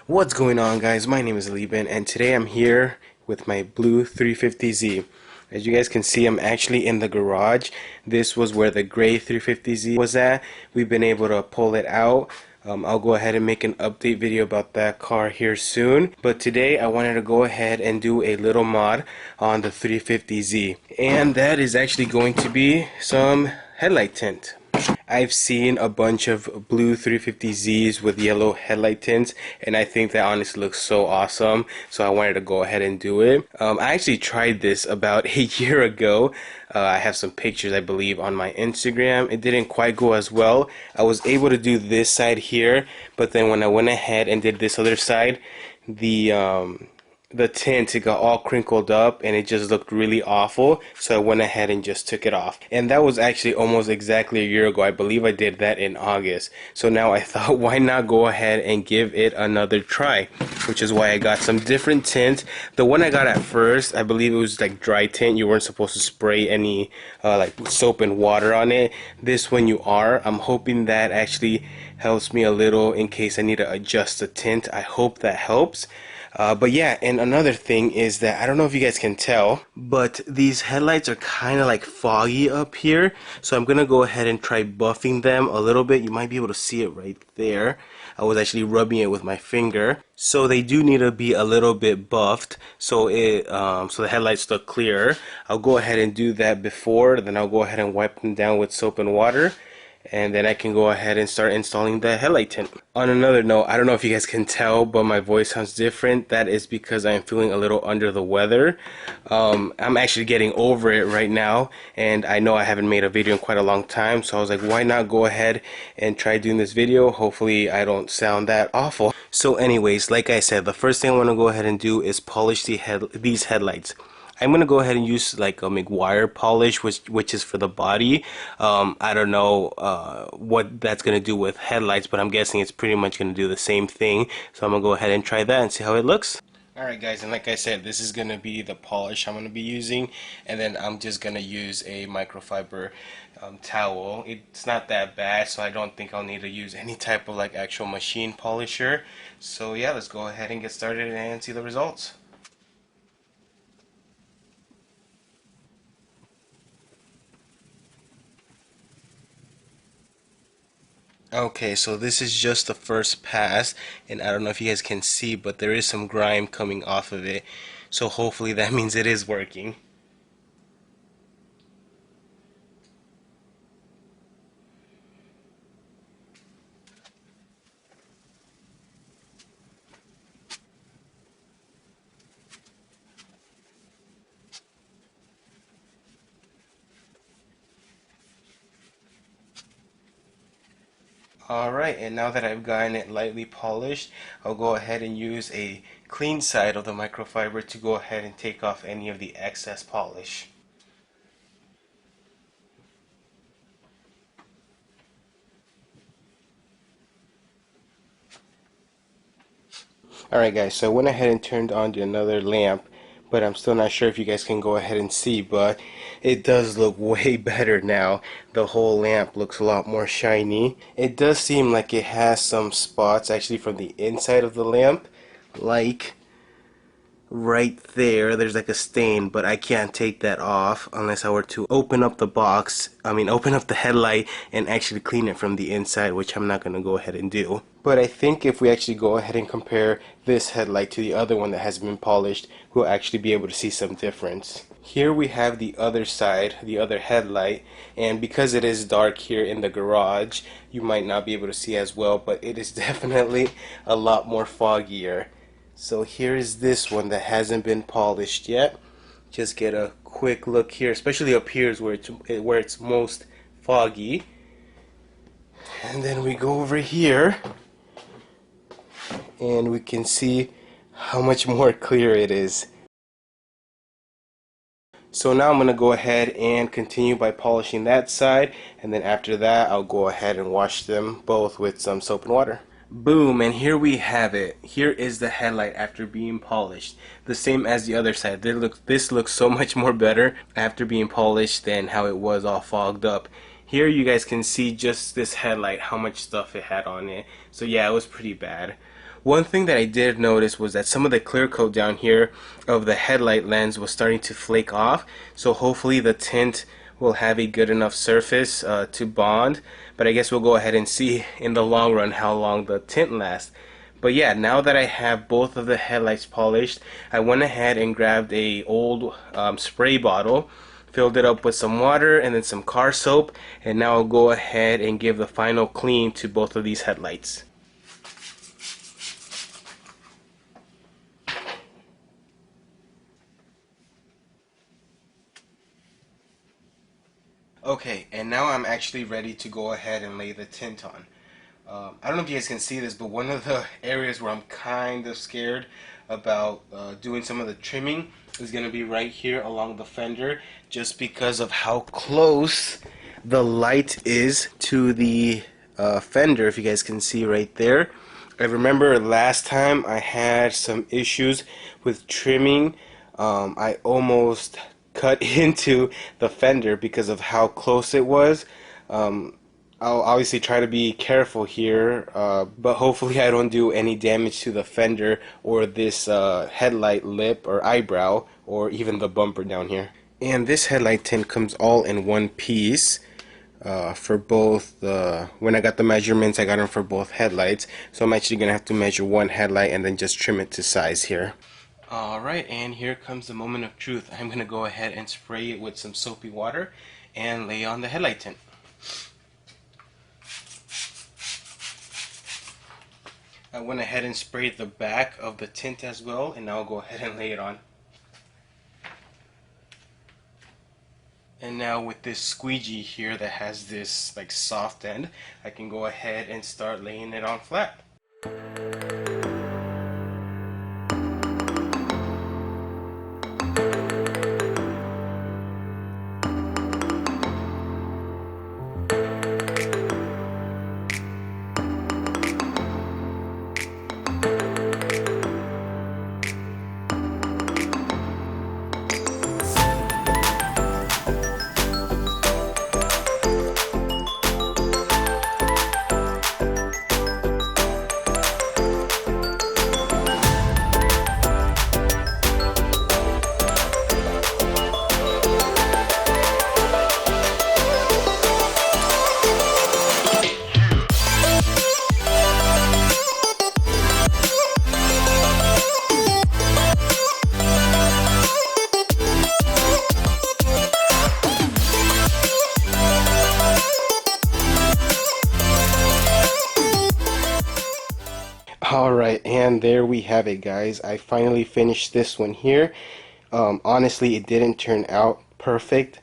What's going on, guys? My name is Lieben and today I'm here with my blue 350Z. As you guys can see, I'm actually in the garage. This was where the gray 350Z was at. We've been able to pull it out. I'll go ahead and make an update video about that car here soon. But today I wanted to go ahead and do a little mod on the 350Z. And that is actually going to be some headlight tint. I've seen a bunch of blue 350Zs with yellow headlight tints, and I think that honestly looks so awesome, so I wanted to go ahead and do it. I actually tried this about a year ago. I have some pictures, I believe, on my Instagram. It didn't quite go as well. I was able to do this side here, but then when I went ahead and did this other side, the tint, it got all crinkled up and it just looked really awful, so I went ahead and just took it off. And that was actually almost exactly a year ago. I believe I did that in August. So now I thought, why not go ahead and give it another try, which is why I got some different tints. The one I got at first, I believe it was like dry tint. You weren't supposed to spray any like soap and water on it. This one you are. I'm hoping that actually helps me a little in case I need to adjust the tint. I hope that helps. But yeah, and another thing is that I don't know if you guys can tell, but these headlights are kind of like foggy up here. So I'm going to go ahead and try buffing them a little bit. You might be able to see it right there. I was actually rubbing it with my finger. So they do need to be a little bit buffed so the headlights look clearer. I'll go ahead and do that before, then I'll go ahead and wipe them down with soap and water. And then I can go ahead and start installing the headlight tint. On another note, I don't know if you guys can tell, but my voice sounds different. That is because I'm feeling a little under the weather. I'm actually getting over it right now, and I know I haven't made a video in quite a long time, so I was like, why not go ahead and try doing this video? Hopefully I don't sound that awful. So anyways, like I said, the first thing I want to go ahead and do is polish these headlights. I'm gonna go ahead and use like a McGuire polish, which is for the body. I don't know what that's gonna do with headlights, but I'm guessing it's pretty much gonna do the same thing. So I'm gonna go ahead and try that and see how it looks. Alright guys, and like I said, this is gonna be the polish I'm gonna be using, and then I'm just gonna use a microfiber towel. It's not that bad, so I don't think I'll need to use any type of like actual machine polisher. So yeah, let's go ahead and get started and see the results. Okay, so this is just the first pass, and I don't know if you guys can see, but there is some grime coming off of it. So hopefully that means it is working. Alright, and now that I've gotten it lightly polished, I'll go ahead and use a clean side of the microfiber to go ahead and take off any of the excess polish. Alright guys, so I went ahead and turned on another lamp, but I'm still not sure if you guys can go ahead and see, but it does look way better now. The whole lamp looks a lot more shiny. It does seem like it has some spots actually from the inside of the lamp, like right there's like a stain, but I can't take that off unless I were to open up the box, open up the headlight and actually clean it from the inside, which I'm not going to go ahead and do. But I think if we actually go ahead and compare this headlight to the other one that has been polished, we'll actually be able to see some difference. Here we have the other side, the other headlight, and because it is dark here in the garage, you might not be able to see as well, but it is definitely a lot more foggier. So here is this one that hasn't been polished yet. Just get a quick look here, especially up here is where it's most foggy. And then we go over here and we can see how much more clear it is. So now I'm going to go ahead and continue by polishing that side, and then after that I'll go ahead and wash them both with some soap and water. Boom, and here we have it. Here is the headlight after being polished. The same as the other side. This looks so much more better after being polished than how it was all fogged up. Here you guys can see just this headlight, how much stuff it had on it. So yeah, it was pretty bad. One thing that I did notice was that some of the clear coat down here of the headlight lens was starting to flake off, so hopefully the tint will have a good enough surface to bond, but I guess we'll go ahead and see in the long run how long the tint lasts. But yeah, now that I have both of the headlights polished, I went ahead and grabbed a old spray bottle, filled it up with some water and then some car soap, and now I'll go ahead and give the final clean to both of these headlights. Okay, and now I'm actually ready to go ahead and lay the tint on. I don't know if you guys can see this, but one of the areas where I'm kind of scared about doing some of the trimming is going to be right here along the fender, just because of how close the light is to the fender, if you guys can see right there. I remember last time I had some issues with trimming. I almost cut into the fender because of how close it was. I'll obviously try to be careful here, but hopefully I don't do any damage to the fender or this headlight lip or eyebrow or even the bumper down here. And this headlight tint comes all in one piece for both when I got the measurements, I got them for both headlights, so I'm actually gonna have to measure one headlight and then just trim it to size here. Alright, and here comes the moment of truth. I'm gonna go ahead and spray it with some soapy water and lay on the headlight tint. I went ahead and sprayed the back of the tint as well, and now I'll go ahead and lay it on. And now with this squeegee here that has this like soft end, I can go ahead and start laying it on flat. Alright, and there we have it, guys. I finally finished this one here. Honestly, it didn't turn out perfect.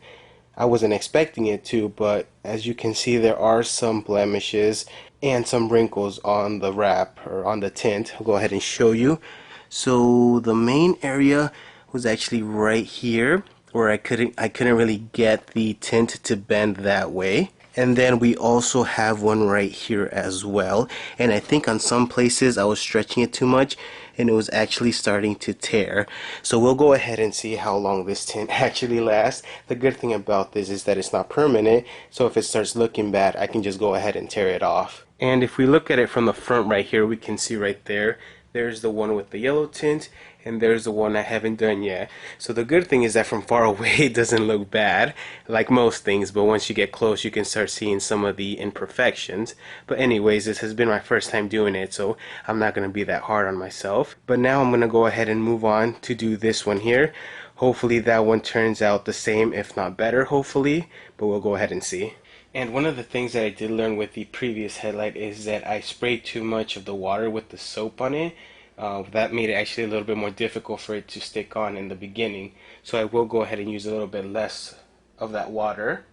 I wasn't expecting it to, but as you can see, there are some blemishes and some wrinkles on the wrap or on the tint. I'll go ahead and show you. So the main area was actually right here where I couldn't really get the tint to bend that way. And then we also have one right here as well, and I think on some places I was stretching it too much and it was actually starting to tear. So we'll go ahead and see how long this tint actually lasts. The good thing about this is that it's not permanent, so if it starts looking bad I can just go ahead and tear it off. And if we look at it from the front right here, we can see right there, there's the one with the yellow tint, and there's the one I haven't done yet. So the good thing is that from far away it doesn't look bad, like most things, but once you get close you can start seeing some of the imperfections. But anyways, this has been my first time doing it, so I'm not going to be that hard on myself. But now I'm going to go ahead and move on to do this one here. Hopefully that one turns out the same, if not better, hopefully, but we'll go ahead and see. And one of the things that I did learn with the previous headlight is that I sprayed too much of the water with the soap on it. That made it actually a little bit more difficult for it to stick on in the beginning. So I will go ahead and use a little bit less of that water.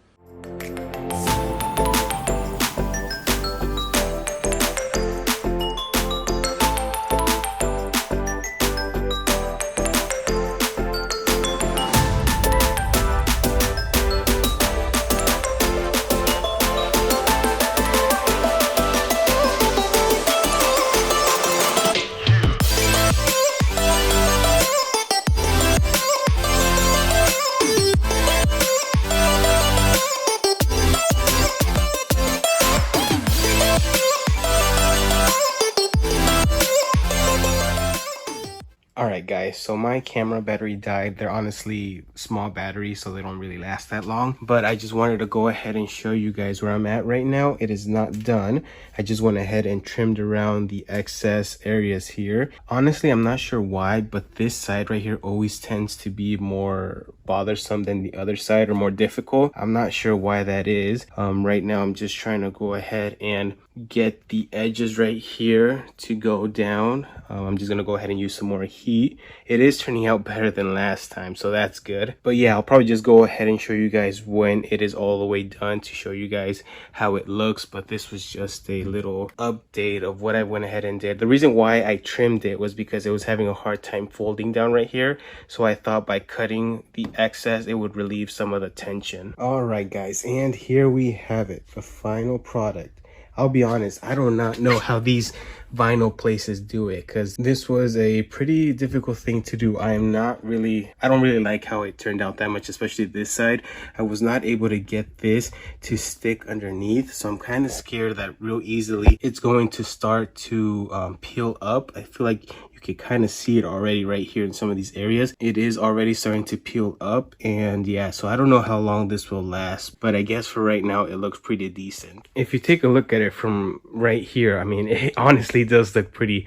Alright guys, so my camera battery died. They're honestly small batteries, so they don't really last that long. But I just wanted to go ahead and show you guys where I'm at right now. It is not done. I just went ahead and trimmed around the excess areas here. Honestly, I'm not sure why, but this side right here always tends to be more bothersome than the other side, or more difficult. I'm not sure why that is. Right now I'm just trying to go ahead and get the edges right here to go down. I'm just gonna go ahead and use some more heat. It is turning out better than last time, so that's good. But yeah, I'll probably just go ahead and show you guys when it is all the way done to show you guys how it looks. But this was just a little update of what I went ahead and did. The reason why I trimmed it was because it was having a hard time folding down right here, so I thought by cutting the excess it would relieve some of the tension. All right guys, and here we have it, the final product. I'll be honest, I do not know how these vinyl places do it, because this was a pretty difficult thing to do. I don't really like how it turned out that much, especially this side. I was not able to get this to stick underneath, so I'm kind of scared that real easily it's going to start to peel up. I feel like you can kind of see it already right here in some of these areas. It is already starting to peel up, and yeah, so I don't know how long this will last, but I guess for right now it looks pretty decent. If you take a look at it from right here, I mean, it honestly does look pretty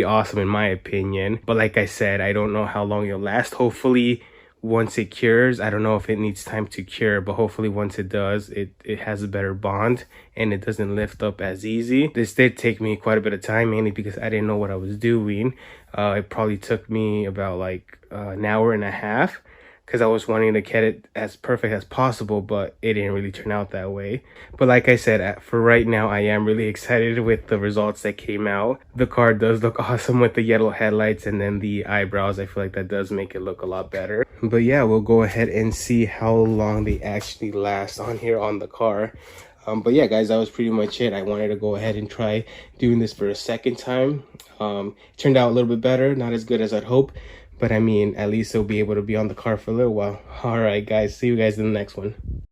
awesome in my opinion. But like I said, I don't know how long it'll last. Hopefully once it cures, I don't know if it needs time to cure, but hopefully once it does, it has a better bond and it doesn't lift up as easy. This did take me quite a bit of time, mainly because I didn't know what I was doing. It probably took me about like an hour and a half, because I was wanting to get it as perfect as possible, but it didn't really turn out that way. But like I said, for right now, I am really excited with the results that came out. The car does look awesome with the yellow headlights, and then the eyebrows, I feel like that does make it look a lot better. But yeah, we'll go ahead and see how long they actually last on here on the car. But yeah guys, that was pretty much it. I wanted to go ahead and try doing this for a second time. It turned out a little bit better, not as good as I'd hope, but I mean, at least it'll be able to be on the car for a little while. All right guys, see you guys in the next one.